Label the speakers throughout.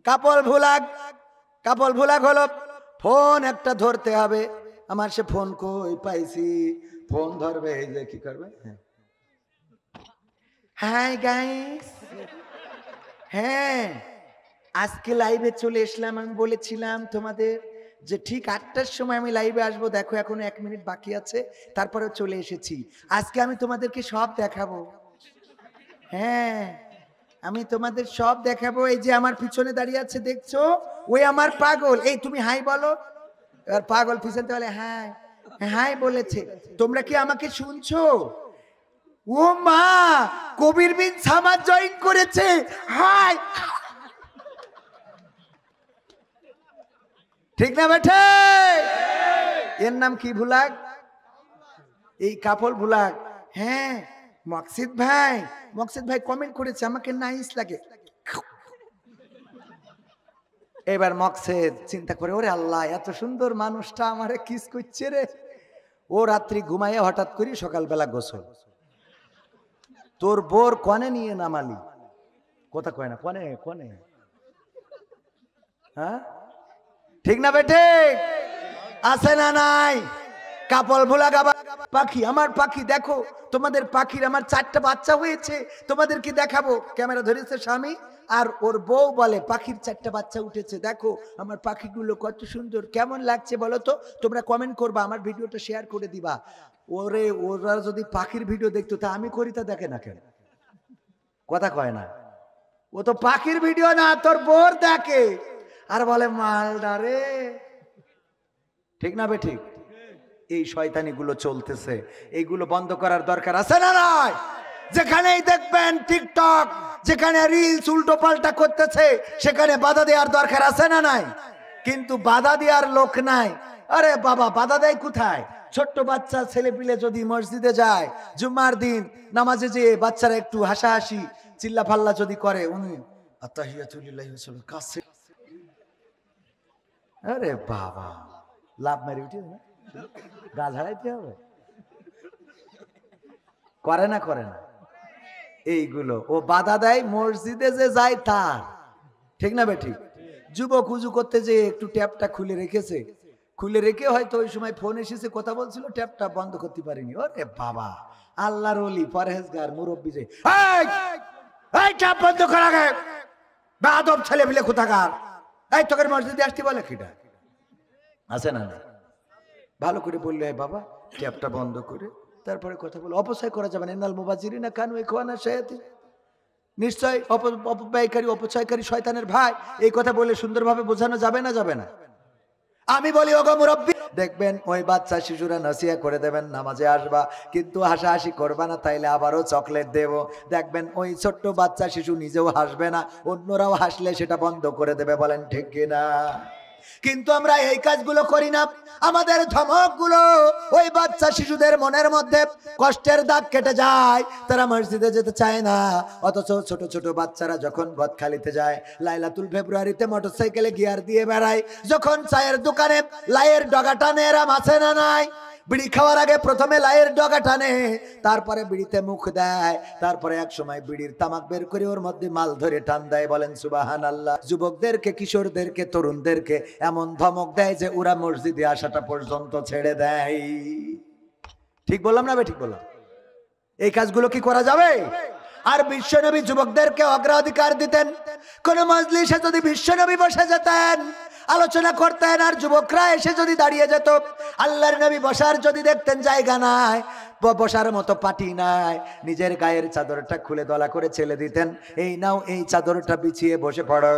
Speaker 1: কাপল ভুলাগ। কাপল ভুলাগ হলো ফোন একটা ধরতে হবে। আমার সে ফোন কই পাইছি, ফোন ধরবে, এই যে কি করবে, হাই গাইস, হ্যাঁ আজকে লাইভে চলে এসলাম। আমি বলেছিলাম তোমাদের যে ঠিক 8টার সময় আমি লাইভে আসবো, দেখো এখনো 1 মিনিট বাকি আছে, তারপরে চলে এসেছি। আজকে আমি তোমাদেরকে সব দেখাবো। হ্যাঁ আমি তোমাদের সব দেখাবো। এই যে আমার পিছনে দাঁড়িয়ে আছে দেখছো, ওই আমার পাগল। এই তুমি হাই বলো। এবার পাগল পিছনে বলে হাই, হাই বলেছে। তোমরা কি আমাকে শুনছো? ও মা, কবির বিন সামাদ জয়েন করেছে, হাই। ঠিক না বেঠে? এর নাম কি ভুলাগ? এই কাপল ভুলাগ। হ্যাঁ মকসিদ ভাই, মকসিদ ভাই কমেন্ট করেছে আমাকে নাইস লাগে। এবার মকসিদ চিন্তা করে, ওরে আল্লাহ এত সুন্দর মানুষটা আমারে কিস করছে রে। ও রাত্রি ঘুমাইয়া হঠাৎ করি সকালবেলা গোসল। তোর বোর কনে নিয়ে নামালি? কথা কয় না, কনে কনে, হ্যাঁ ঠিক না বেটে? আছে না নাই? কাপল ভুলাগ। আবার পাখি, আমার পাখি দেখো, তোমাদের পাখির আমার 4টা বাচ্চা হয়েছে, তোমাদেরকে দেখাবো। ক্যামেরা ধরেছে স্বামী আর ওর বউ, বলে পাখির 4টা বাচ্চা উঠেছে, দেখো আমার পাখিগুলো কত সুন্দর। কেমন লাগছে বলো তো? তোমরা কমেন্ট করবা, আমার ভিডিওটা শেয়ার করে দিবা। ওরে ওরা যদি পাখির ভিডিও দেখতো তা আমি করি, তা দেখে না কেন? কথা কয় না। ও তো পাখির ভিডিও না, তোর বোর দেখে আর বলে মালদারে। ঠিক না বে ঠিক? এই শয়তানি গুলো চলতেছে, এইগুলো বন্ধ করার দরকার আছে না নাই? যেখানেই দেখবেন টিকটক, যেখানে রিলস উল্টো পাল্টা করতেছে, সেখানে বাধা দেওয়ার দরকার আছে না নাই? কিন্তু বাধা দেওয়ার লোক নাই। আরে বাবা, বাধা দেয় কোথায়? ছোট্ট বাচ্চা ছেলে পিলে যদি মসজিদে যায় জুম্মার দিন নামাজে, যে বাচ্চারা একটু হাসাহাসি চিল্লা ফাল্লা যদি করে, উনি আত্তাহিয়াতুলিল্লাহি ওয়া সাল্লাম কাছে, আরে বাবা লাভ মেরে উঠে না, গা ঝাড়াইতে হবে। করে না, করে না এইগুলো। ও বাধা দেয় মসজিদে যে যায় তার। ঠিক না বেঠিক? যুবক উজু করতে যে একটু ট্যাপটা খুলে রেখেছে, খুলে রেখে হয়তো ওই সময় ফোন এসেছে, কথা বলছিল, ট্যাপটা বন্ধ করতে পারিনি। ওরে বাবা, আল্লাহর ওলি পরহেজগার মুরব্বি যে এই ট্যাপ বন্ধ করা গে, বেয়াদব ছেলে পিলে কোথাকার, এই তোকে মসজিদে আসতে বলে কিটা? আছে না? ভালো করে বললে বাবা ট্যাপটা বন্ধ করে তারপরে কথা বলো। অপচয় করা যাবে না। ইন্নাল মুবাজ্জিরিনা কানু ইখওয়ানা শায়াতিন, নিশ্চয় অপব্যয়কারী অপচয়কারী শয়তানের ভাই। এই কথা বলে সুন্দরভাবে বোঝানো যাবে না? যাবে না? আমি বলি ওগো মুরব্বি, দেখবেন ওই বাচ্চা শিশুরা নসিহত করে দেবেন নামাজে আসবা, কিন্তু হাসাহাসি করবা না, তাইলে আবারও চকলেট দেব। দেখবেন ওই ছোট্ট বাচ্চা শিশু নিজেও হাসবে না, অন্যরাও হাসলে সেটা বন্ধ করে দেবে। বলেন ঠিক কিনা? কিন্তু আমরা এই কাজগুলো করি না। আমাদের ধমকগুলো ওই বাচ্চা শিশুদের মনের মধ্যে কষ্টের দাগ কেটে যায়, তারা মসজিদে যেতে চায় না। অথচ ছোট ছোট বাচ্চারা যখন গদখালিতে যায়, লাইলাতুল ফেব্রুয়ারিতে মোটরসাইকেলে গিয়ার দিয়ে বেড়ায়, যখন চায়ের দোকানে লাইয়ের ডগা টানে, এরা মাছে না নাই, বিড়ি খাওয়ার আগে প্রথমে লাইয়ের ডগা টানে, তারপরে বিড়িতে মুখ দেয়, তারপরে এক সময় বিড়ির তামাক বের করে ওর মধ্যে মাল ধরে টান দেয়। বলেন সুবহানাল্লাহ। যুবকদেরকে, কিশোরদেরকে, তরুণদেরকে এমন ধমক দেয় যে ওরা মসজিদে আসাটা পর্যন্ত ছেড়ে দেয়। ঠিক বললাম না? ঠিক বললাম? এই কাজগুলো কি করা যাবে? আর বিশ্বনবী যুবকদেরকে অগ্রাধিকার দিতেন। কোন মজলিসে যদি বিশ্বনবী বসে যেতেন, আলোচনা করতেন, আর যুবকরা এসে যদি দাঁড়িয়ে যেত, আল্লাহর নবী বসার যদি দেখতেন জায়গা নাই, বসার মতো পাটি নাই, নিজের গায়ের চাদরটা খুলে দলা করে ছেলে দিতেন, এই নাও এই চাদরটা বিছিয়ে বসে পড়ো।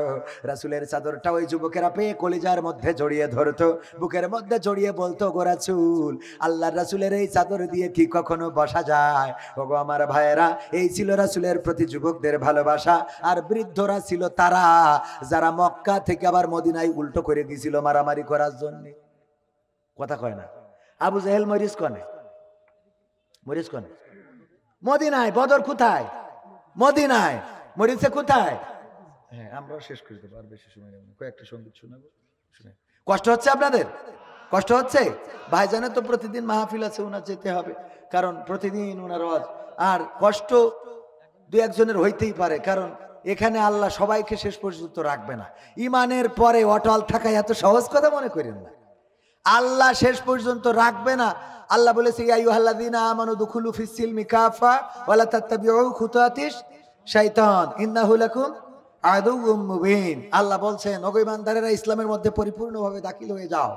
Speaker 1: রাসূলের চাদরটা ওই যুবকেরা পেয়ে কলিজার মধ্যে জড়িয়ে ধরতো, বুকের মধ্যে জড়িয়ে বলতো, গো রাসূল, আল্লাহর রাসূলের এই চাদর দিয়ে কি কখনো বসা যায়? ওগো আমার ভাইয়েরা, এই ছিল রাসূলের প্রতি যুবকদের ভালোবাসা। আর বৃদ্ধরা ছিল তারা যারা মক্কা থেকে আবার মদিনায় উল্টো করে গিয়েছিল মারামারি করার জন্য। কথা কয় না? আবু জাহেল মরিস কনে, মরিস কনে? মদিনায়। বদর কোথায়? মদিনায়। মরিসে কোথায়? হ্যাঁ, আমরাও শেষ করে দেবো, আর বেশি সময় নেব না, কয়েকটা সঙ্গীত শোনাবো। শুনে কষ্ট হচ্ছে আপনাদের? কষ্ট হচ্ছে? ভাইজানের তো প্রতিদিন মাহফিল আছে, ওনার যেতে হবে, কারণ প্রতিদিন ওনার ওয়াজ। আর কষ্ট দু একজনের হইতেই পারে, কারণ এখানে আল্লাহ সবাইকে শেষ পর্যন্ত রাখবে না। ইমানের পরে অটল থাকা এত সহজ কথা মনে করেন না। আল্লাহ শেষ পর্যন্ত রাখবে না। আল্লাহ বলেছে ইয়া আইয়ুহাল্লাযীনা আমানু দুখুলু ফিস সিলমি কাফা ওয়া লা তাত্তাবিউ খুতুওয়াতিশ শাইতান ইন্নাহু লাকুম আদুউম মুবিন। আল্লাহ বলছেন ওগো ঈমানদারেরা ইসলামের মধ্যে পরিপূর্ণভাবে দাখিল হয়ে যাও,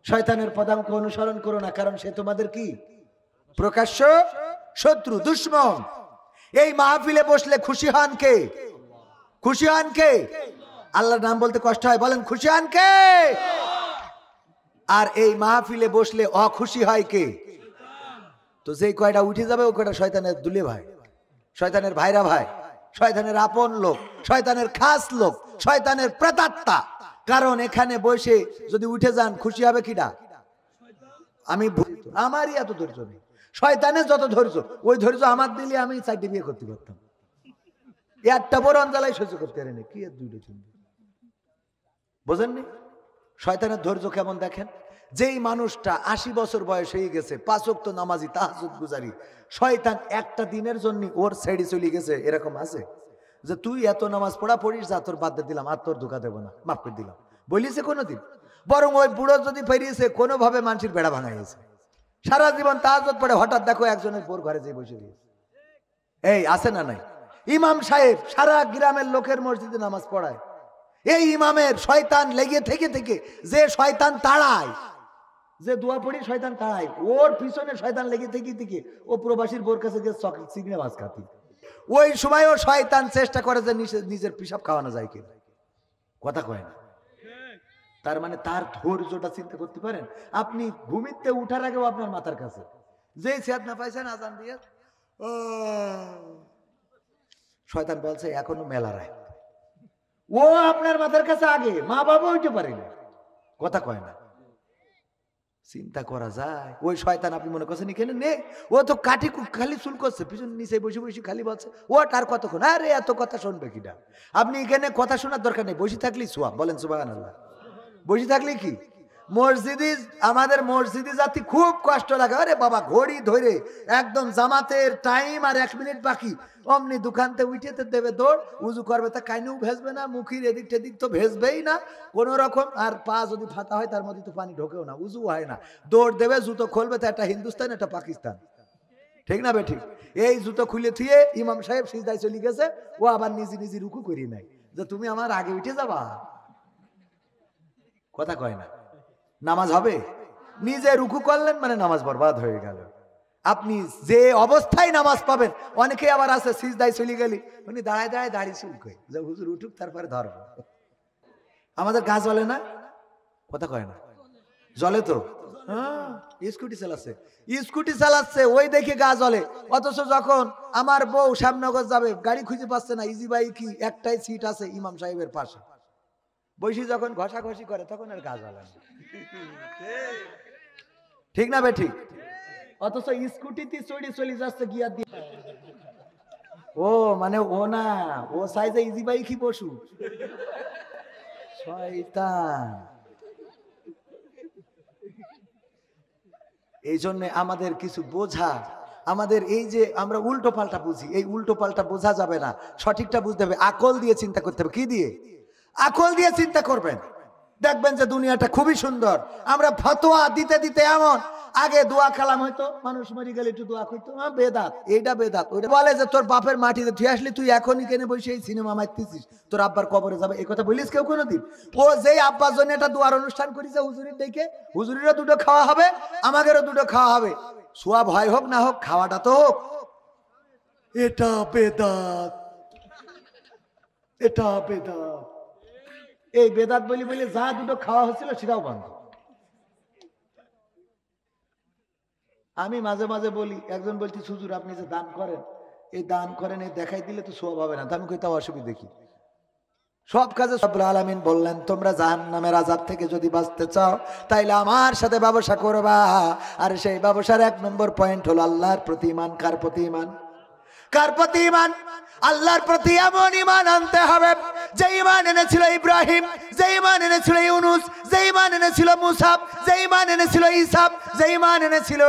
Speaker 1: শয়তানের পদাঙ্ক অনুসরণ করো না, কারণ সে তোমাদের কি প্রকাশ্য শত্রু, দুশমন। এই মাহফিলে বসলে খুশি হন কে? খুশি হন কে? আল্লাহর নাম বলতে কষ্ট হয়, বলেন খুশি হন কে? আর এই মাহফিলে বসলে অখুশি হয় কে? তো যেই কয়টা উঠে যাবে ও কয়টা শয়তানের দুলে ভাই, শয়তানের ভাইরা ভাই, শয়তানের আপন লোক, শয়তানের খাস লোক, শয়তানের প্রেতাত্মা। কারণ এখানে বসে যদি উঠে যান খুশি হবে কিডা? আমি আমারই এত ধৈর্য নেই। শয়তানের যত ধৈর্য, ওই ধৈর্য আমার দিলে আমি 4টে বিয়ে করতে পারতাম। একটা বড় অঞ্জালাই সহ্য করতে পারেনি, কি আর 2টা চিনবে, বোঝেননি? শয়তানের ধৈর্য কেমন দেখেন। যেই মানুষটা 80 বছর বয়স হয়ে গেছে, 5 ওয়াক্ত নামাজি, তাহাজ্জুদ গুজারি, শয়তান একটা দিনের জন্য ওর ছেড়ে চলে গেছে। এরকম আছে যে তুই এত নামাজ পড়া পড়িস, যা তোর বাদ দিলাম, আর তোর ধোকা দেবো না, মাফ করে দিলাম, বলিছে কোনোদিন? বরং ওই বুড়ো যদি ফেরিয়েছে কোনোভাবে মানুষের বেড়া ভাঙাইছে, সারা জীবন তাহাজ্জুদ পড়ে, হঠাৎ দেখো একজনের বোর ঘরে যেয়ে বসে দিয়েছে। এই আছে না নাই? ইমাম সাহেব সারা গ্রামের লোকের মসজিদে নামাজ পড়ায়। এই ইমামের শয়তান লেগে থেকে থেকে যে শয়তান তাড়ায়, যে দোয়া পড়ি শয়তান তাড়ায়, ওর পিছনে শয়তান লেগে থেকে থেকে ও প্রবাসীর বোর কাছে গিয়ে চকলেট চিংড়ি মাছ খাতি। ওই সময়ও শয়তান চেষ্টা করে যে নিজের পিসাব খাওয়ানো যায় কিনা, কথা কয় না। তার মানে তার ধৈর্যটা চিন্তা করতে পারেন আপনি। ঘুমিতে উঠার আগেও আপনার মাথার কাছে যে সিয়াদ না পাইছেন আজান দিয়ে শয়তান বলছে এখনো মেলা রায়, ও আপনার মাথার কাছে আগে, মা বাবা উঠতে পারেনি, কথা কয় না। চিন্তা করা যায় ওই শয়তান আপনি মনে করছেন এখানে নেই, ও তো কাঠি খালি চুল করছে, পিছনে নিচে বসে বসে খালি বলছে ও তার কতক্ষণ, আরে এত কথা শুনবে কিনা? আপনি এখানে কথা শোনার দরকার নেই, বসে থাকলেই সোয়া, বলেন সুবহানাল্লাহ। বসে থাকলে কি মসজিদে, আমাদের মসজিদে জাতি খুব কষ্ট লাগে। আরে বাবা ঘড়ি ধরে একদম জামাতের টাইম আর 1 মিনিট বাকি, অমনি দোকানতে উঠেতে দেবে দৌড়, উজু করবে তা কাইনেও ভেজবে না, মুখির এদিক টেদিক তো ভেজবেই না কোনো রকম, আর পা যদি ফাটা হয় তার মধ্যে তো পানি ঢোকেও না, উজু হয় না, দৌড় দেবে, জুতো খুলবে তো একটা হিন্দুস্তান একটা পাকিস্তান, ঠিক না বেঠিক? এই জুতো খুলে থুয়ে ইমাম সাহেব সিজদায় চলে গেছে, ও আবার নিজে নিজে রুকু করি নাই যে তুমি আমার আগে উঠে যাবা, কথা কয় না। নামাজ হবে? নিজে রুকু করলেন মানে নামাজ বরবাদ হয়ে গেল। আপনি যে অবস্থায় নামাজ পাবেন, অনেকে আবার আছে সিজদায় চলে গেলি উনি দাঁড়ায় দাঁড়ায় দাঁড়িয়ে শুনকে যে হুজুর উঠুক তারপরে ধরব। আমাদের গা জ্বলে না, কথা কয় না, জ্বলে তো। স্কুটি চালাচ্ছে, স্কুটি চালাচ্ছে ওই দেখে গা জ্বলে, অথচ যখন আমার বউ শ্যামনগর যাবে গাড়ি খুঁজে পাচ্ছে না, ইজি বাইক কি একটাই সিট আছে ইমাম সাহেবের পাশে, বৈশি যখন ঘষাঘষি করে তখন আর গা জ্বলে না, ঠিক না বেঠিক? অথচ স্কুটিতে চড়ে চলে যাচ্ছে গিয়ার দিয়ে। ও মানে ও না, ও সাইজে ইজি বাইকই বসু, শয়তান। এই জন্য আমাদের কিছু বোঝা, আমাদের এই যে আমরা উল্টো পাল্টা বুঝি, এই উল্টো পাল্টা বোঝা যাবে না, সঠিকটা বুঝতে হবে, আকল দিয়ে চিন্তা করতে হবে। কি দিয়ে? আকল দিয়ে চিন্তা করবেন, দেখবেন যে দুনিয়াটা খুবই সুন্দর। আমরা ফতোয়া দিতে দিতে এমন, আগে দোয়া কালাম হইতো, মানুষ মরে গেলে একটু দোয়া করতো, বেদাত, এইটা বেদাত, ওইটা বলে যে তোর বাপের মাটিতে তুই আসলি, তুই এখনই কেনে বসে এই সিনেমা মারতেছিস, তোর আব্বার কবরে যাবে, এই কথা বলিস কেউ কোনোদিন? ও যেই আব্বার জন্য একটা দোয়ার অনুষ্ঠান করেছে হুজুরির ডেকে, হুজুরিরও 2টো খাওয়া হবে, আমাদেরও 2টো খাওয়া হবে, সোয়া ভয় হোক না হোক খাওয়াটা তো হোক। এটা বেদাত, এটা বেদাত, এই বেদাত বলি বলে যা 2টো খাওয়া হচ্ছিল সেটাও বন্ধ। আমি মাঝে মাঝে বলি, একজন বলছি হুজুর আপনি যে দান করেন, এই দান করেন এই দেখাই দিলে তো সওয়াব হবে না, আমি কই তাও অসুবিধা দেখি। সব কাজে রব্বুল আলামিন বললেন তোমরা জাহান্নামের আযাব থেকে যদি বাঁচতে চাও তাইলে আমার সাথে ব্যবসা করবা, আর সেই ব্যবসার 1 নম্বর পয়েন্ট হলো আল্লাহর প্রতি ঈমান। কার প্রতি ঈমান? কার প্রতি ঈমান? আল্লাহর প্রতি এমন ঈমান আনতে হবে যে ঈমান এনেছিল ইব্রাহিম, যে ঈমান এনেছিল ইউনূস, যে ঈমান এনেছিল মুসা, যে ঈমান এনেছিল ঈসা, যে ঈমান এনেছিল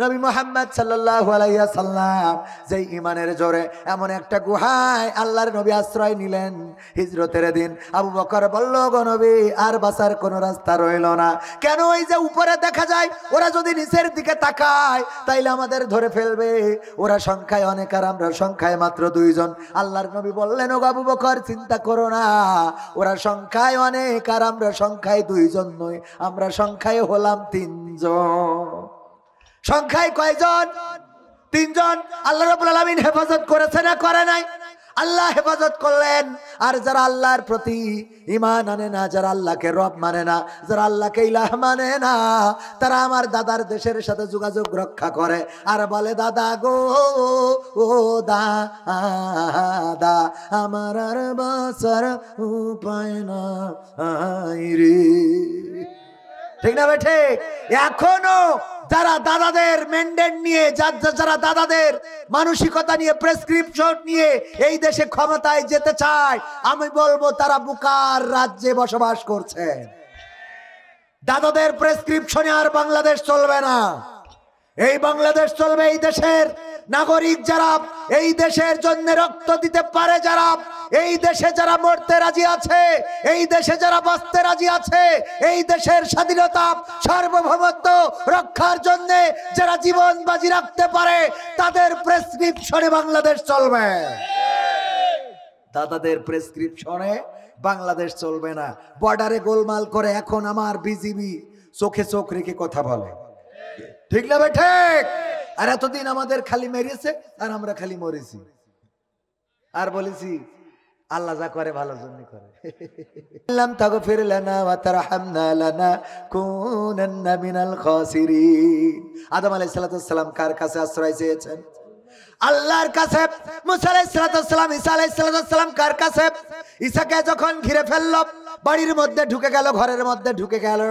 Speaker 1: নবী মুহাম্মদ সাল্লাল্লাহু আলাইহি ওয়াসাল্লাম, যে ঈমানের জোরে এমন একটা গুহায় আল্লাহর নবী আশ্রয় নিলেন হিজরতের দিন। আবু বকর বলল, গো নবী, আর বাঁচার কোনো রাস্তা রইল না। কেন? ওই যে উপরে দেখা যায়, ওরা যদি নিচের দিকে তাকায় তাইলে আমাদের ধরে ফেলবে। ওরা সংখ্যায় অনেক আর আমরা সংখ্যায় মাত্র 2 জন। আল্লাহর নবী বললেন, ও আবু বকর, চিন্তা করো না, ওরা সংখ্যায় অনেক আর আমরা সংখ্যায় 2 জন নই, আমরা সংখ্যায় হলাম 3 জন। সংখ্যায় কয়জন? 3 জন। আল্লাহ রাব্বুল আলামিন হেফাজত করেছে না করে নাই? আল্লাহ হেফাজত করলেন। আর যারা আল্লাহর প্রতি ঈমান আনে না, যারা আল্লাহকে রব মানে না, যারা আল্লাহকে ইলাহ মানে না, তারা আমার দাদার দেশের সাথে যোগাযোগ রক্ষা করে আর বলে, দাদা গো, ও দাদা, আমার আর বাঁচার উপায় নাই রে। ঠিক না ভাই? ঠিক। এখনো যারা দাদাদের ম্যান্ডেট নিয়ে, যারা দাদাদের মানসিকতা নিয়ে, প্রেসক্রিপশন নিয়ে এই দেশে ক্ষমতায় যেতে চায়, আমি বলবো তারা বুকার রাজ্যে বসবাস করছে। দাদাদের প্রেসক্রিপশনে আর বাংলাদেশ চলবে না। এই বাংলাদেশ চলবে এই দেশের নাগরিক যারা, এই দেশের জন্য রক্ত দিতে পারে যারা, এই দেশে যারা মরতে রাজি আছে, এই দেশে যারা বাঁচতে রাজি আছে, এই দেশের স্বাধীনতা সার্বভৌমত্ব রক্ষার জন্য যারা জীবন বাজি রাখতে পারে, তাদের প্রেসক্রিপশনে বাংলাদেশ চলবে। দাদাদের প্রেসক্রিপশনে বাংলাদেশ চলবে না। বর্ডারে গোলমাল করে এখন আমার বিজিবি চোখে চোখ রেখে কথা বলে। ঠিক না ভাই? ঠিক। আর এতদিন আমাদের খালি মেরেছে আর আমরা খালি মরেছি আর বলেছি আল্লাহ যা করে ভালোর জন্য করে। আল্লাম তাগফির লানা ওয়া তারহামনা লানাকুনান্না মিনাল খাসিরিন। আদম আলাইহিস সালাম কার কাছে আশ্রয় চেয়েছেন? আল্লাহর কাছে। মুসা আলাইহিস সালাম, ঈসা আলাইহিস সালাম কার কাছে? ঈসাকে যখন ঘিরে ফেলল, বাড়ির মধ্যে ঢুকে গেল, ঘরের মধ্যে ঢুকে গেল,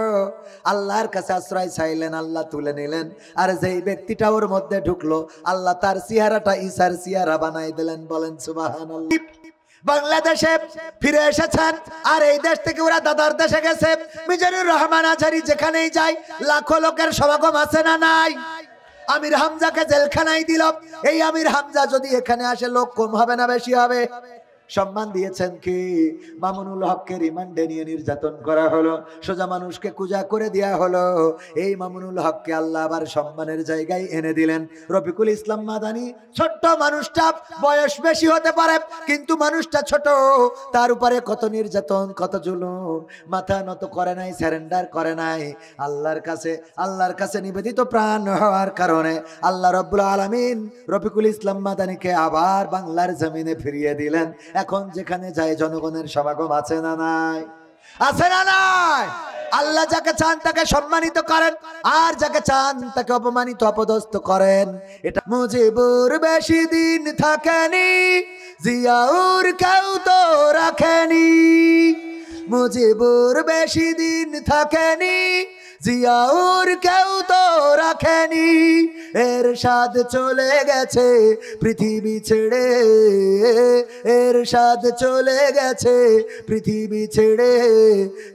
Speaker 1: আল্লাহর কাছে আশ্রয় চাইলেন, আল্লাহ তুলে নিলেন। আর যেই ব্যক্তিটা ওর মধ্যে ঢুকলো, আল্লাহ তার চেহারাটা ঈসার চেহারা বানাই দিলেন। বলেন সুবহানাল্লাহ। বাংলাদেশে ফিরে এসেছেন, আর এই দেশ থেকে ওরা দাদার দেশে গেছে। মিজানুর রহমান আজহারী যেখানেই যায় লাখো লোকের সমাগম আছে না নাই? আমির হামজাকে জেলখানায় দিল। এই আমির হামজা যদি এখানে আসে, লোক কম হবে না বেশি হবে? সম্মান দিয়েছেন কি? মামুনুল হককে রিমান্ডে নিয়ে নির্যাতন করা হলো, সোজা মানুষকে কুজা করে দেয়া হলো। এই মামুনুল হককে আল্লাহ আবার সম্মানের জায়গায় এনে দিলেন। রফিকুল ইসলাম মাদানী, ছোট্ট মানুষটা, বয়স বেশি হতে পারে কিন্তু মানুষটা ছোট, তার উপরে কত নির্যাতন, কত জুলুম, মাথা নত করে নাই, সারেন্ডার করে নাই। আল্লাহর কাছে নিবেদিত প্রাণ হওয়ার কারণে আল্লাহ রাব্বুল আলামিন রফিকুল ইসলাম মাদানীকে আবার বাংলার জমিনে ফিরিয়ে দিলেন। এখন যেখানে যায় জনগণের সমাগম আছে না নাই? আছে না নাই? আল্লাহ যাকে চান তাকে সম্মানিত করেন, আর যাকে চান তাকে অপমানিত, অপদস্থ করেন। এটা মুজিবুর বেশি দিন থাকেনি, জিয়াউর কেউ তো রাখেনি। মুজিবুর বেশি দিন থাকেনি, জিয়াউর কেউ তো রাখেনি। এরশাদ চলে গেছে পৃথিবী ছেড়ে, এরশাদ চলে গেছে পৃথিবী ছেড়ে,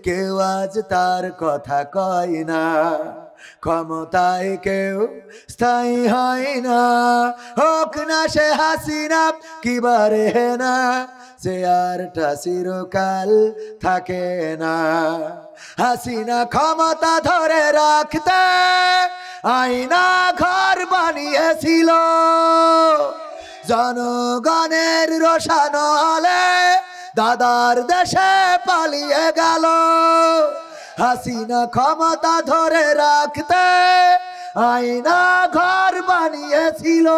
Speaker 1: কেউ আজ তার কথা কয় না। ক্ষমতায় কেউ স্থায়ী হয় না, হোক না সে হাসিনা কিবারে না, চেয়ারটা চিরকাল থাকে না। হাসিনা ক্ষমতা ধরে রাখতে আয়না ঘর বানিয়েছিল, জনগণের রোশানলে দাদার দেশে পালিয়ে গেল। হাসিনা ক্ষমতা ধরে রাখতে আয়না ঘর বানিয়েছিল,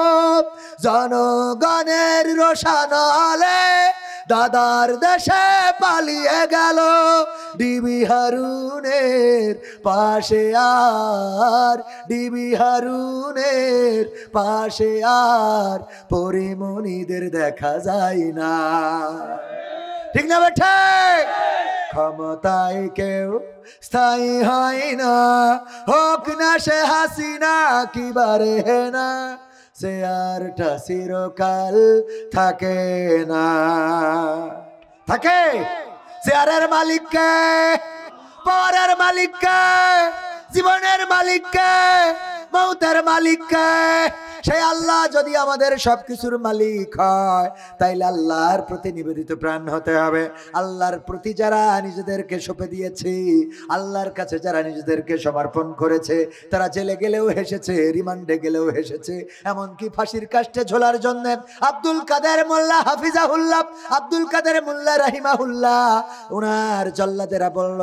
Speaker 1: জনগণের রোশানলে দাদার দেশে পালিয়ে গেল। ডিবি হারুনের পাশে আর, ডিবি হারুনের পাশে আর পরিমণিদের দেখা যায় না। ঠিক না বেঠে? ক্ষমতায় কেউ স্থায়ী হয় না, হোক না সে হাসিনা কিবারে না, চেয়ারটা চিরকাল থাকে না। থাকে চেয়ারের মালিককে, পাওয়ারের মালিক কে, জীবনের মালিক কে, মৌতের মালিক কে? সেই আল্লাহ যদি আমাদের সবকিছুর মালিক হয়, তাইলে আল্লাহর প্রতি নিবেদিত প্রাণ হতে হবে। আল্লাহর প্রতি যারা নিজেদেরকে সঁপে দিয়েছে, আল্লাহর কাছে যারা নিজেদেরকে সমর্পণ করেছে, তারা জেলে গেলেও হেসেছে, রিমান্ডে গেলেও হেসেছে, এমনকি ফাঁসির কাস্টে ঝোলার জন্য আব্দুল কাদের মোল্লা হাফিজাহুল্লাহ, আব্দুল কাদের মোল্লা রাহিমাহুল্লাহ, ওনার জল্লাদেরা বলল,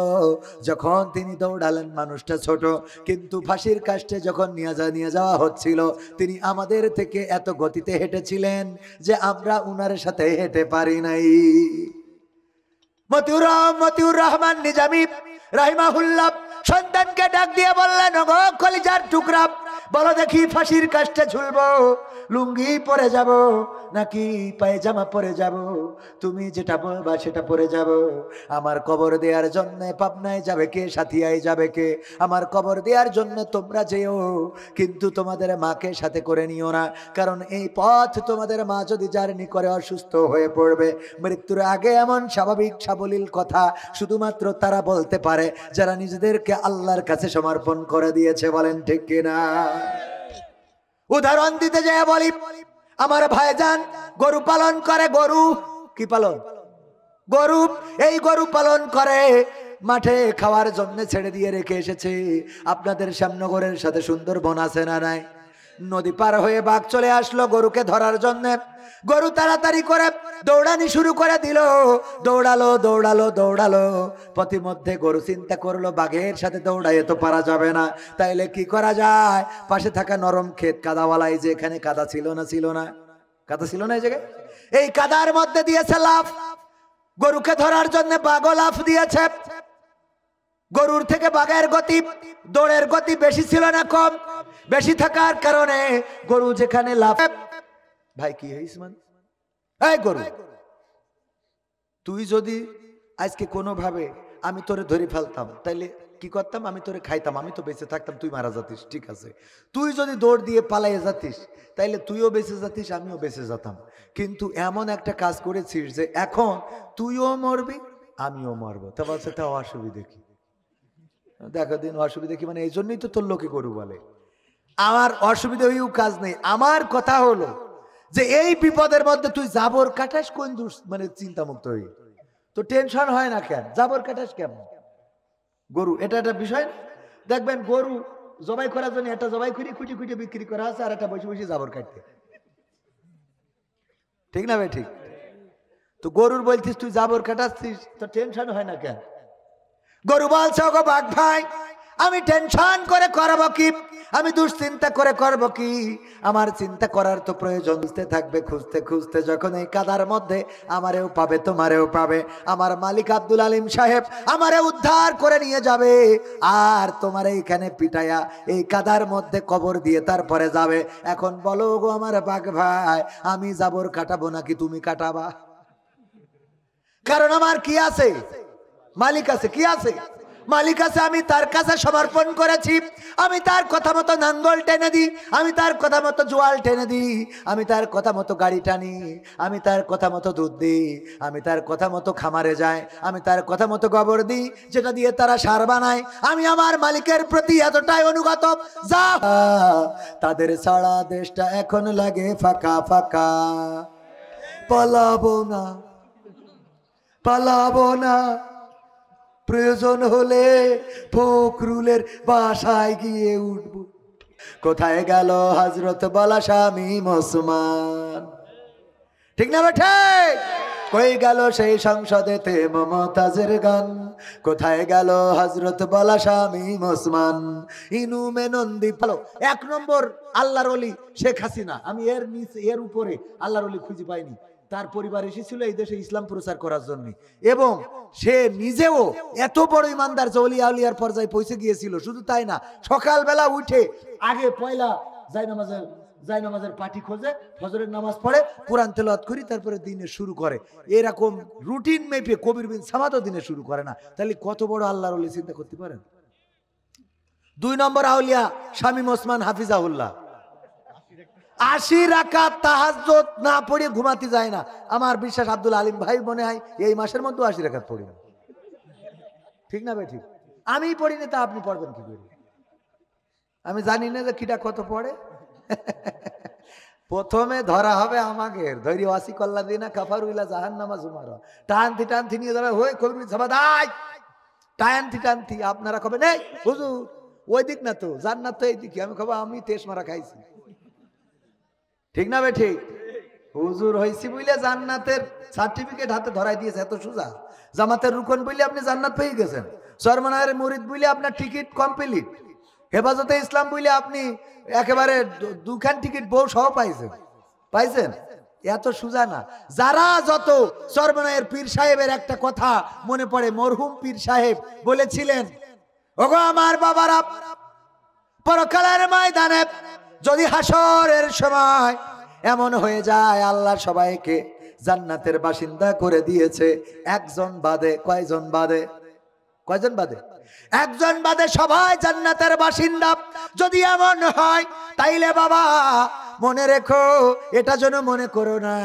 Speaker 1: যখন তিনি দৌড়ালেন মানুষটা ছোট, কিন্তু ফাঁসির কাস্টে যখন নিয়ে যাওয়া হচ্ছিল, তিনি আমাদের থেকে এত গতিতে হেঁটেছিলেন যে আমরা উনার সাথে হেঁটে পারি নাই। মতিউর রহমান নিজামী রাহিমাহুল্লাহ সন্তানকে ডাক দিয়ে বললেন, গো কলিজার টুকরা, বলো দেখি ফাঁসির কাস্টে ঝুলবো, লুঙ্গি পরে যাব নাকি পায়জামা পরে যাব? তুমি যেটা বলবা সেটা পরে যাব। আমার কবর দেওয়ার জন্য পাবনায় যাবে কে, সাথিয়ায় যাবে কে? আমার কবর দেওয়ার জন্য তোমরা যেও, কিন্তু তোমাদের মাকে সাথে করে নিও না, কারণ এই পথ তোমাদের মা যদি জার্নি করে অসুস্থ হয়ে পড়বে। মৃত্যুর আগে এমন স্বাভাবিক সাবলীল কথা শুধুমাত্র তারা বলতে পারে যারা নিজেদেরকে আল্লাহর কাছে সমর্পণ করে দিয়েছে। বলেন ঠিক কিনা? উদাহরণ দিতে যায় বলি, আমার ভাইজান গরু পালন করে। গরু কি পালন? গরু। এই গরু পালন করে, মাঠে খাওয়ার জন্য ছেড়ে দিয়ে রেখে এসেছে। আপনাদের শ্যামনগরের সাথে সুন্দরবন আছে না নাই? নদী পার হয়ে বাঘ চলে আসলো গরুকে ধরার জন্য। গরু তাড়াতাড়ি করে দৌড়ানি শুরু করে দিল, দৌড়ালো দৌড়ালো দৌড়ালো। পথিমধ্যে গরু চিন্তা করলো, বাঘের সাথে দৌড়াইয়ে তো পারা যাবে না, তাইলে কি করা যায়? পাশে থাকা নরম ক্ষেত কাদাওয়ালাই, যে এখানে কাদা ছিল না কাদা ছিল না এই জায়গায়, এই কাদার মধ্যে দিয়েছে লাফ। গরুকে ধরার জন্য বাঘও লাফ দিয়েছে। গরুর থেকে বাঘের গতি, দৌড়ের গতি বেশি ছিল না কম? বেশি থাকার কারণে গরু যেখানে লাফ। ভাই কি হইস মানে? এই গরু, তুই যদি আজকে কোনোভাবে আমি তোরে ধরে ফেলতাম, তাইলে কি করতাম? আমি তোরে খাইতাম, আমি তো বেঁচে থাকতাম, তুই মারা যাতিস, ঠিক আছে। তুই যদি দৌড় দিয়ে পালাইয়ে যাতিস, তাইলে তুইও বেঁচে যাতিস, আমিও বেঁচে যেতাম। কিন্তু এমন একটা কাজ করেছিস যে এখন তুইও মরবি, আমিও মরবো। তা বলছে, তা অসুবিধে কি? দেখো দিন অসুবিধা কি মানে? এই জন্যই তো তোর লোকে গরু বলে। আমার অসুবিধা হইও কাজ নেই। আমার কথা হলো যে এই বিপদের মধ্যে তুই জাবর কাটাস কোন মানে চিন্তামুক্ত হই, তো টেনশন হয় না কেন? জাবর কাটাস কেমন? গরু এটা একটা বিষয়। দেখবেন গরু জবাই করার জন্য একটা জবাই খুঁটি খুঁটি খুঁটি বিক্রি করা আছে, আর একটা বসে বসে জাবর কাটতে, ঠিক না ভাই? ঠিক। তো গরুর বলছিস তুই জাবর কাটাচ্ছিস, তো টেনশন হয় না কেন? গরু বলছে, ওগো বাঘ ভাই, আমি টেনশন করে করবো কি? আমি দুশ্চিন্তা করে করবো কি? আমার চিন্তা করার তো প্রয়োজন থাকবে। খুঁজতে খুঁজতে যখন এই কাদার মধ্যে আমারেও পাবে, তোমারেও পাবে, আমার মালিক আব্দুল আলিম সাহেব আমারে উদ্ধার করে নিয়ে যাবে, আর তোমার এইখানে পিটাইয়া এই কাদার মধ্যে কবর দিয়ে তারপরে যাবে। এখন বলো গো আমার বাঘ ভাই, আমি জাবর কাটাবো নাকি তুমি কাটাবা? কারণ আমার কি আছে? মালিক আছে। কি আছে? মালিক আছে। আমি তার কাছে সমর্পণ করেছি। আমি তার কথা মতো নাঙ্গল টেনে দিই, আমি তার কথা মতো জোয়াল টেনে দিই, আমি তার কথা মতো গাড়ি টানি, আমি তার কথা মতো দুধ দিই, আমি তার কথা মতো খামারে যাই, আমি তার কথা মতো গোবর দিই, যেটা দিয়ে তারা সার বানায়। আমি আমার মালিকের প্রতি এতটাই অনুগত, যা তাদের ছাড়া দেশটা এখন লাগে ফাঁকা ফাঁকা। পালাবো না, পালাবো না, প্রয়োজন হলে ফখরুলের বাসায় গিয়ে উঠব। কোথায় গেল হযরত বলা স্বামী ওসমান? ঠিক না বেঠে? কই গেল সেই সংসদেতে মমতাজের গান? কোথায় গেল হযরত বলা স্বামী ওসমান? ইনু মেনন্দি ভালো। 1 নম্বর আল্লাহর ওলি শেখ হাসিনা। আমি এর নিচে এর উপরে আল্লাহর ওলি খুঁজে পাইনি। তার পরিবার এসেছিল এই দেশে ইসলাম প্রচার করার জন্য, এবং সে নিজেও এত বড় ইমানদার যে ওলিয়া আউলিয়ার পর্যায়ে পৌঁছে গিয়েছিল। শুধু তাই না, সকালবেলা উঠে আগে পয়লা জায়নামাজের পাটি খোঁজে, ফজরের নামাজ পড়ে, কোরআন তেলাওয়াত করি, তারপরে দিনে শুরু করে। এরকম রুটিন মেপে কবির বিন সামাদও দিনে শুরু করে না। তাহলে কত বড় আল্লাহর ওলি চিন্তা করতে পারেন? 2 নম্বর আউলিয়া শামীম ওসমান হাফিজাহুল্লাহ। 80 রাকাত তাহাজ্জুদ না পড়ে ঘুমাতে যায় না। আমার বিশ্বাস আব্দুল আলিম ভাই মনে হয় এই মাসের মধ্যে 80 রাকাত পড়ি না, ঠিক না ভাই? ঠিক। আমি পড়িনি তা আপনি পড়বেন কি করে? আমি জানি না যে কিটা কত পড়ে। প্রথমে ধরা হবে আমাকে, ধৈর্য ওয়াসি কল্লা দিনা কাফারুইলা জাহান্নামা জুমারা, টানতি টানতি নিয়ে যাবে, হই কবি সবাদাই টানতি টানতি। আপনারা কবে নেই হুজুর ওই দিক না তো, জান্নাত তো এই দিকে। আমি কবে আমি তেজ মারা খাইছি, ঠিক না বে ঠিক? হুজুর হইছি বইলে জান্নাতের সার্টিফিকেট হাতে ধরাই দিয়েছে, এত সোজা। জামাতের রুকন বইলে আপনি জান্নাত পেয়ে গেছেন। সরমানায়ের মুরিদ বইলে আপনার টিকিট কমপ্লিট। হেফাজতে ইসলাম বইলে আপনি একেবারে দুখান টিকিট বউ সহ পাইছেন, পাইছেন। এত সোজা না। যারা যত সরমানায়ের পীর সাহেবের একটা কথা মনে পড়ে, মরহুম পীর সাহেব বলেছিলেন, ওগো আমার বাবারা, পরকালের ময়দানে যদি হাসরের সময় এমন হয়ে যায় আল্লাহ সবাইকে জান্নাতের বাসিন্দা করে দিয়েছে, একজন বাদে, কয়জন বাদে? কয়জন বাদে? একজন বাদে সবাই জান্নাতের বাসিন্দা। যদি এমন হয় তাইলে বাবা মনে রেখো, এটা যেন মনে করো না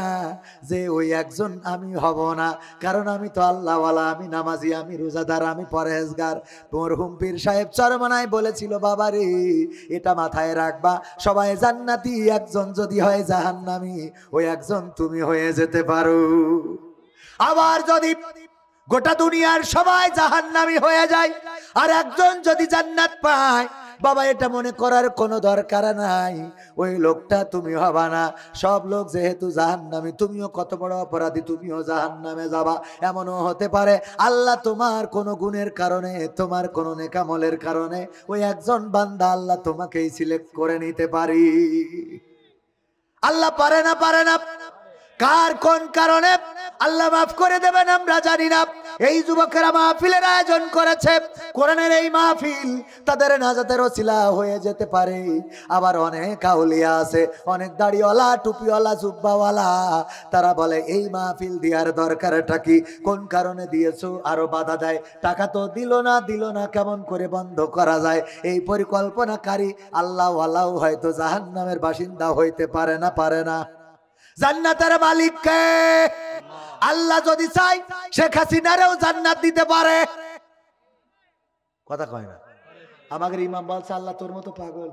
Speaker 1: যে ওই একজন আমি হব না, কারণ আমি তো আল্লাহওয়ালা, আমি নামাজি, আমি রোজাদার, আমি পরহেজগার। মরহুম পীর সাহেব চরমনায় বলেছিল, বাবা রে এটা মাথায় রাখবা, সবাই জান্নাতি, একজন যদি হয় জাহান্নামী, ওই একজন তুমি হয়ে যেতে পারো। আবার যদি গোটা দুনিয়ার সবাই জাহান্নামী হয়ে যায় আর একজন যদি জান্নাত পায়, বাবা এটা মনে করার কোনো দরকার নাই, ওই লোকটা তুমি হবা না। সব লোক যেহেতু জাহান্নামী, তুমিও কত বড় অপরাধী, তুমিও জাহান্নামে যাবা। এমনও হতে পারে আল্লাহ তোমার কোনো গুণের কারণে, তোমার কোনো নেকামলের কারণে ওই একজন বান্দা আল্লাহ তোমাকেই সিলেক্ট করে নিতে পারি। আল্লাহ পারে না, পারে না। কার কোন কারণে আল্লাহ মাফ করে দেবেন আমরা জানি না। এই যুবকেরা মাহফিলের আয়োজন করেছে, কোরআনের এই মাহফিল তাদের নাজাতের ওসিলা হয়ে যেতে পারে। আবার অনেক আউলিয়া আছে, অনেক দাড়িওয়ালা, টুপিওয়ালা, জুব্বাওয়ালা, তারা বলে এই মাহফিল দেওয়ার দরকারটা কি, কোন কারণে দিয়েছো, আরো বাধা দেয়। টাকা তো দিল না, কেমন করে বন্ধ করা যায়। এই পরিকল্পনাকারী আল্লাহওয়ালাও হয়তো জাহান্নামের বাসিন্দা হইতে পারে না, পারে না। জান্নাতের মালিক কে? আল্লাহ যদি চাই শেখ হাসিনারেও জান্নাত দিতে পারে। কথা কয় না? আমাদের ইমাম বলছে আল্লাহ তোর মতো পাগল।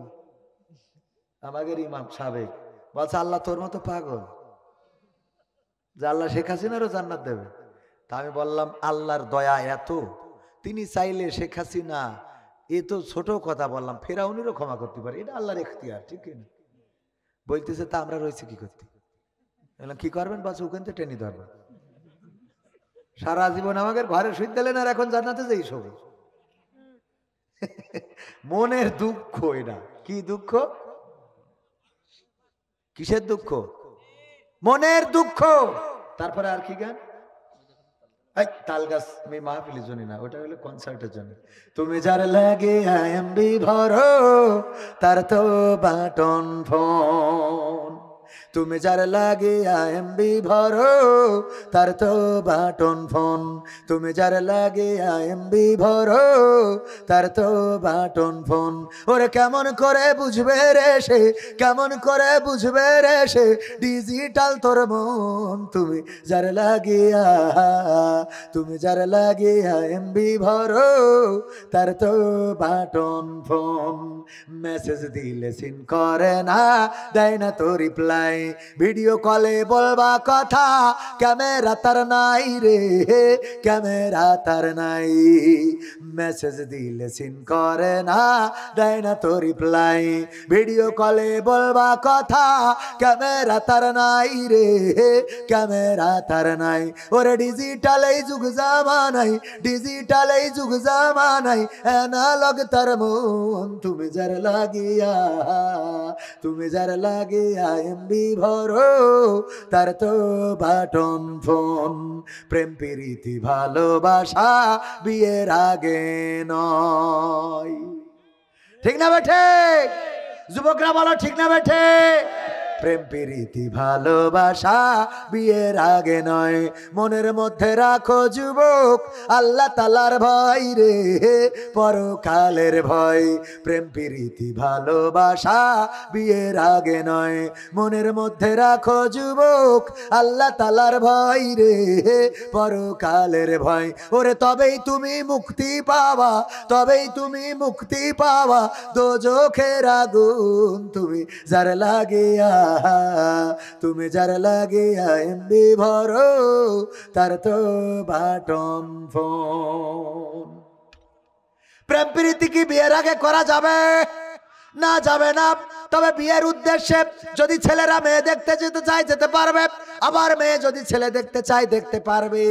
Speaker 1: আমাদের ইমাম সাবেক বলছে আল্লাহ তোর মতো পাগল যে আল্লাহ শেখ হাসিনারও জান্নাত দেবে। তা আমি বললাম আল্লাহর দয়া এত, তিনি চাইলে শেখ হাসিনা, এ তো ছোট কথা বললাম, ফেরাউনেরও ক্ষমা করতে পারে, এটা আল্লাহর এখতিয়ার, ঠিক না? বলতেছে তা আমরা রয়েছে কি করতে? কি করবেন? বাস ওখান থেকে টেনে ধরবেন। সারা জীবন আমাদের ঘরে শুইতে দিলেন আর এখন জান্নাতে যাই সব। মনের দুঃখ এটা। কি দুঃখ? কিসের দুঃখ? মনের দুঃখ। তারপরে আর কি গান? তাল গাছ আমি মাহফিলের জন্য না, ওটা হলো কনসার্টের জন্য। তুমি যার লাগে এমবি ভরো, তার তো বাটন ফোন। তুমি যার লাগে এমবি ভরো, তার তো বাটন ফোন। তুমি যার লাগে এমবি ভরো, তার তো বাটন ফোন। ওরে কেমন করে বুঝবে রে সে, কেমন করে বুঝবে রে সে ডিজিটাল তোর মন। তুমি যার লাগিয়া, তুমি যার লাগিয়া এমবি ভরো, তার তো বাটন ফোন। মেসেজ দিলে সিন করে না, দেয় না তো রিপ্লাই। ভিডিও কলে বলবা কথা, ক্যামেরা তার নাই রে, ক্যামেরা তার নাই। মেসেজ দিলে সিন করে না, দেয় না তো রিপ্লাই। ভিডিও কলে বলবা কথা, ক্যামেরা তার নাই রে, ক্যামেরা তার নাই। ওরে ডিজিটাল এই যুগ জামানাই, ডিজিটাল এই যুগ জামানাই, অ্যানালগ তার মন। তুমি যার লাগিয়া, তুমি যার লাগিয়া এমবি ভরো, তার তো বাটন ফোন। প্রেম প্রীতি ভালোবাসা বিয়ের আগে নয়। ঠিক না বেঠে? যুবকরা বলো ঠিক না বেঠে? প্রেম প্রীতি ভালোবাসা বিয়ের আগে নয়, মনের মধ্যে রাখো যুবক আল্লাহ তাআলার ভয় রে, পরকালের ভয়। প্রেম প্রীতি ভালোবাসা বিয়ের আগে নয়, মনের মধ্যে রাখো যুবক আল্লাহ তাআলার ভয় রে, পরকালের ভয়। ওরে তবেই তুমি মুক্তি পাবা, তবেই তুমি মুক্তি পাবা দোজখের আগুন তুমি যার লাগিয়া, তুমি যার লাগিয়া এমবি ভরো তার তো বাটন ফোন। প্রেম প্রীতি কি বিয়ের আগে করা যাবে? না, যাবে না। তবে বিয়ের উদ্দেশ্যে যদি ছেলেরা মেয়ে দেখতে যেতে চায় যেতে পারবে, আবার মেয়ে যদি ছেলে দেখতে চায় দেখতে পারবে।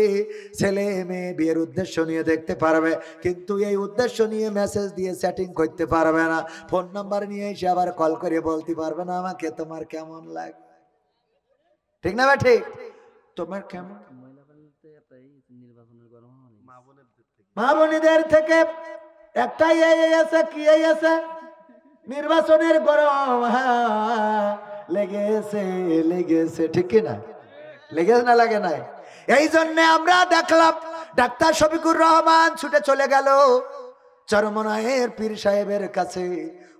Speaker 1: ছেলে মেয়ে বিয়ের উদ্দেশ্য নিয়ে দেখতে পারবে, কিন্তু এই উদ্দেশ্য নিয়ে মেসেজ দিয়ে সেটিং করতে পারবে না। ফোন নাম্বার নিয়ে এসে আবার কল করে বলতে পারবে না আমাকে তোমার কেমন লাগে, ঠিক না? ঠিক, তোমার কেমন। মা বোনেদের থেকে একটাই এই আছে, কি এই আছে? নির্বাচনের গরম লেগেছে, লেগেছে, ঠিক কিনা? লেগেছে না লাগে নাই? এই জন্য আমরা দেখলাম ডাক্তার শফিকুর রহমান ছুটে চলে গেল চরমনায়ের পীর সাহেবের কাছে।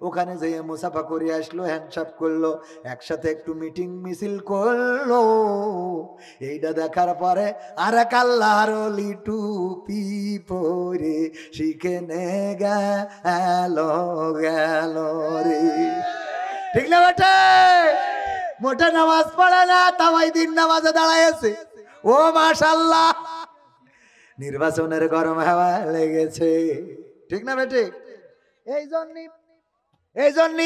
Speaker 1: ওখানে যেয়ে মুসাফা করে আসলো, হ্যান্ডশাপ করলো, একসাথে একটু মিটিং মিছিল করলো। এইটা দেখার পরে আর এক আল্লাহর ওলি টুপি পরে শিখেনে গেল গেল রে, ঠিক না বেটে? মোটা নামাজ পড়ে না, তাওয়াই দিন নামাজে দাঁড়াইছে। ও মাশাআল্লাহ, নির্বাচনের গরম হাওয়া লেগেছে, ঠিক না বেটে? এই জন্য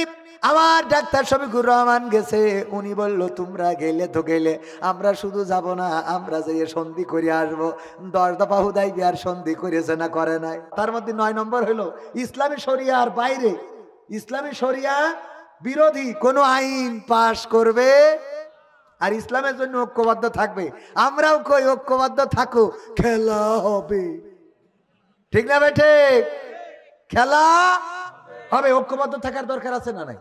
Speaker 1: আমার ডাক্তার শফিকুর রহমান গেছে। উনি বলল তোমরা গেলে তো গেলে, আমরা শুধু যাব না, আমরা যেয়ে সন্ধি করে আসবো। 10 দফা হুদাইবিয়ার সন্ধি করেছে না করে নাই? তার মধ্যে 9 নম্বর হলো ইসলামী শরিয়ার বাইরে, ইসলামী শরিয়া বিরোধী কোন আইন পাশ করবে আর ইসলামের জন্য ঐক্যবদ্ধ থাকবে। আমরাও কই ঐক্যবদ্ধ থাকো, খেলা হবে, ঠিক না বেঠে? খেলা হবে, ঐক্যবদ্ধ থাকার দরকার আছে না নাই?